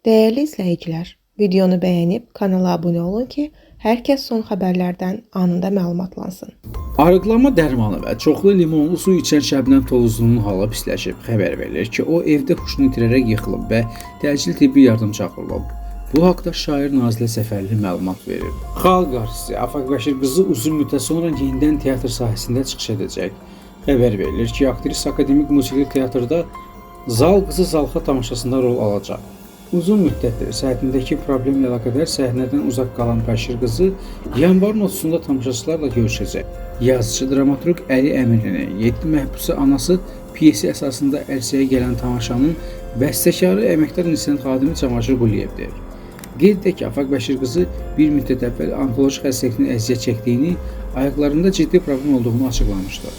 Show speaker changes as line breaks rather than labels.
Değerli izləyicilər, videonu bəyənib kanala abunə olun ki, hər kəs son xəbərlərdən anında məlumatlansın.
Arıqlama dərmanı və çoxlu limonlu su içən Şəbnəm Tovuzlunun halı pisləşib. Xəbər verilir ki, o evdə huşunu itirərək yıxılıb və təcil tibbi yardım çağırılıb. Bu haqda şair Nazilə Səfərli məlumat verir. Xalq artisti Afaq Bəşir qızı uzun müddət sonra yenidən teatr sahəsində çıxış edəcək. Xəbər verilir ki, aktrisa Akademik Musiqili Teatrda Zal qızı Zalxa tamaşasında rol alacaq. Uzun müddətdir səhhətindəki problemlə əlaqədar səhnədən uzaq qalan Bəşir qızı yanvarın 30-da tamaşaçılarla görüşəcək. Yazıcı dramaturq Əli Əmirlinin 7 məhbusa anası piyesi əsasında ərsəyə gələn tamaşanın bəstəkarı əməkdar Nisrət xadimi Camaşir Quliyevdir. Qeyd edək ki, Afaq Bəşir qızı bir müddət əvvəl onkoloji xəstəlikdən əziyyət çəkdiyini, ayaqlarında ciddi problem olduğunu açıqlamışdı.